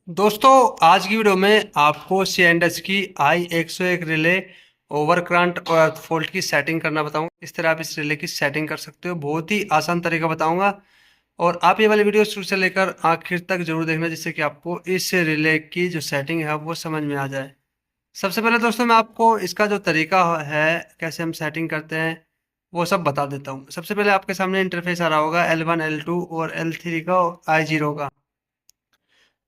दोस्तों, आज की वीडियो में आपको सी एंड एच की i101 रिले ओवर करंट और फॉल्ट की सेटिंग करना बताऊंगा। इस तरह आप इस रिले की सेटिंग कर सकते हो। बहुत ही आसान तरीका बताऊंगा और आप ये वाली वीडियो शुरू से लेकर आखिर तक जरूर देखना, जिससे कि आपको इस रिले की जो सेटिंग है वो समझ में आ जाए। सबसे पहले दोस्तों मैं आपको इसका जो तरीका है, कैसे हम सेटिंग करते हैं, वो सब बता देता हूँ। सबसे पहले आपके सामने इंटरफेस आ रहा होगा L1 L2 और L3 का और I0 का।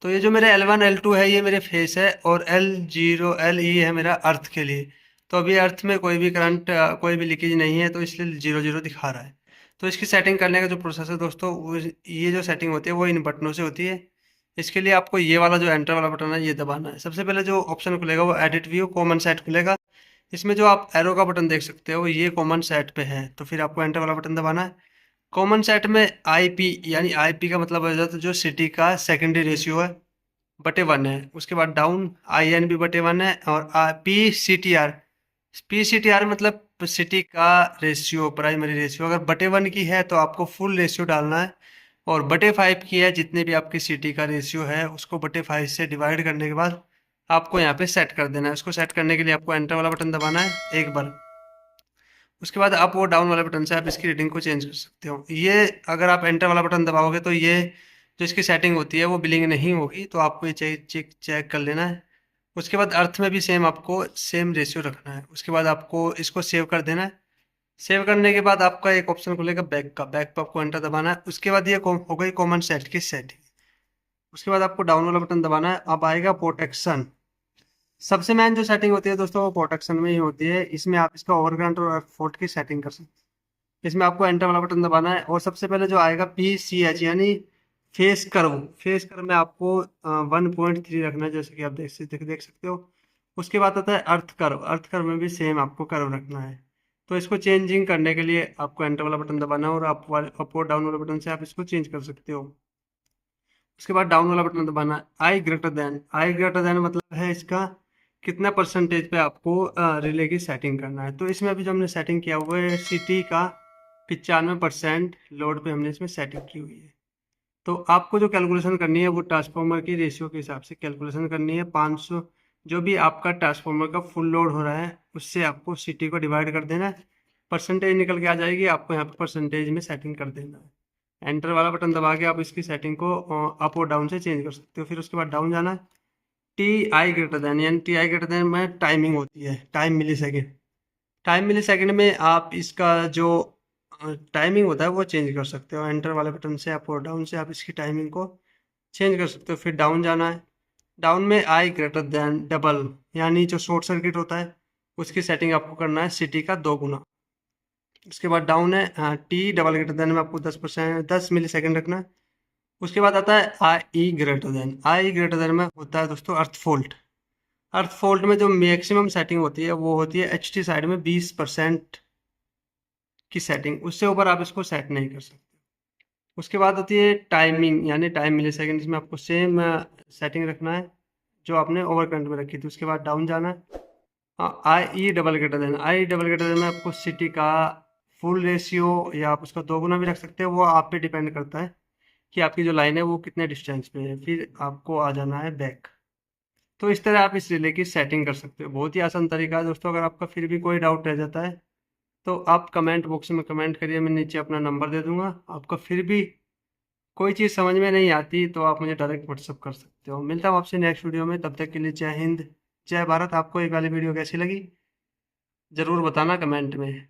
तो ये जो मेरे L1 L2 है ये मेरे फेस है और L0 LE है मेरा अर्थ के लिए। तो अभी अर्थ में कोई भी करंट कोई भी लीकेज नहीं है, तो इसलिए 0 0 दिखा रहा है। तो इसकी सेटिंग करने का जो प्रोसेस है दोस्तों, ये जो सेटिंग होती है वो इन बटनों से होती है। इसके लिए आपको ये वाला जो एंटर वाला बटन है ये दबाना है। सबसे पहले जो ऑप्शन खुलेगा वो एडिट व्यू कॉमन सेट खुलेगा। इसमें जो आप एरो का बटन देख सकते हो ये कॉमन सेट पे है, तो फिर आपको एंटर वाला बटन दबाना है। कॉमन सेट में आईपी यानी आईपी का मतलब हो जाता है जो सिटी का सेकेंडरी रेशियो है बटे वन है। उसके बाद डाउन आई एन बी बटे वन है और पी सी टी आर मतलब सिटी का रेशियो, प्राइमरी रेशियो। अगर बटे वन की है तो आपको फुल रेशियो डालना है, और बटे फाइव की है जितने भी आपकी सिटी का रेशियो है उसको बटे फाइव से डिवाइड करने के बाद आपको यहाँ पे सेट कर देना है। उसको सेट करने के लिए आपको एंटर वाला बटन दबाना है एक बार। उसके बाद आप वो डाउन वाले बटन से आप इसकी रीडिंग को चेंज कर सकते हो। ये अगर आप एंटर वाला बटन दबाओगे तो ये जो इसकी सेटिंग होती है वो बिलिंग नहीं होगी, तो आपको ये चेक चेक चेक कर लेना है। उसके बाद अर्थ में भी सेम आपको सेम रेशियो रखना है। उसके बाद आपको इसको सेव कर देना है। सेव करने के बाद आपका एक ऑप्शन खुलेगा बैक का, बैक पर आपको एंटर दबाना है। उसके बाद ये हो गई कॉमन सेट की सेटिंग। उसके बाद आपको डाउन वाला बटन दबाना है। अब आएगा प्रोटेक्शन। सबसे मेन जो सेटिंग होती है दोस्तों वो प्रोटेक्शन में ही होती है। इसमें आप इसका ओवरग्राउंड और फोर्ट की सेटिंग कर सकते हैं। इसमें आपको एंटर वाला बटन दबाना है और सबसे पहले जो आएगा पी सी एच यानी फेस कर्व। फेस कर्व में आपको 1.3 रखना है, जैसे कि आप देख सकते हो। उसके बाद आता है अर्थ कर्व। अर्थ कर्व में भी सेम आपको कर्व रखना है। तो इसको चेंजिंग करने के लिए आपको एंटर वाला बटन दबाना है और अप और डाउन वाला बटन से आप इसको चेंज कर सकते हो। उसके बाद डाउन वाला बटन दबाना है। आई ग्रेटर देन मतलब है इसका कितना परसेंटेज पे आपको रिले की सेटिंग करना है। तो इसमें अभी जो हमने सेटिंग किया हुआ है सिटी का 95% लोड पे हमने इसमें सेटिंग की हुई है। तो आपको जो कैलकुलेशन करनी है वो ट्रांसफार्मर की रेशियो के हिसाब से कैलकुलेशन करनी है। 500 जो भी आपका ट्रांसफार्मर का फुल लोड हो रहा है उससे आपको सिटी को डिवाइड कर देना है। परसेंटेज निकल के आ जाएगी, आपको यहाँ पे परसेंटेज में सेटिंग कर देना है। एंटर वाला बटन दबा के आप इसकी सेटिंग को अप और डाउन से चेंज कर सकते हो। फिर उसके बाद डाउन जाना है। टी आई ग्रेटर देन यानी टी आई ग्रेटर देन में टाइमिंग होती है, टाइम मिली सेकेंड। टाइम मिली सेकेंड में आप इसका जो टाइमिंग होता है वो चेंज कर सकते हो। एंटर वाले बटन से अप और डाउन से आप इसकी टाइमिंग को चेंज कर सकते हो। फिर डाउन जाना है। डाउन में आई ग्रेटर देन डबल यानी जो शॉर्ट सर्किट होता है उसकी सेटिंग आपको करना है सिटी का 2 गुना। उसके बाद डाउन है टी डबल ग्रेटर देन में आपको 10 मिली सेकेंड रखना है। उसके बाद आता है आई ग्रेटर देन। आई ग्रेटर देन में होता है दोस्तों अर्थ फोल्ट। अर्थ फोल्ट में जो मैक्सिमम सेटिंग होती है वो होती है एच टी साइड में 20% की सेटिंग। उससे ऊपर आप इसको सेट नहीं कर सकते। उसके बाद होती है टाइमिंग यानी टाइम मिली सेकेंड। इसमें आपको सेम सेटिंग रखना है जो आपने ओवर करंट में रखी थी। उसके बाद डाउन जाना है। I double greater than. I double greater than में आपको सिटी का फुल रेशियो या आप उसका 2 गुना भी रख सकते हो, वो आप पे डिपेंड करता है कि आपकी जो लाइन है वो कितने डिस्टेंस पे है। फिर आपको आ जाना है बैक। तो इस तरह आप इस रिले की सेटिंग कर सकते हो। बहुत ही आसान तरीका है दोस्तों। अगर आपका फिर भी कोई डाउट रह जाता है तो आप कमेंट बॉक्स में कमेंट करिए, मैं नीचे अपना नंबर दे दूंगा। आपका फिर भी कोई चीज़ समझ में नहीं आती तो आप मुझे डायरेक्ट व्हाट्सअप कर सकते हो। मिलता हूँ आपसे नेक्स्ट वीडियो में, तब तक के लिए जय हिंद जय भारत। आपको ये वाली वीडियो कैसी लगी ज़रूर बताना कमेंट में।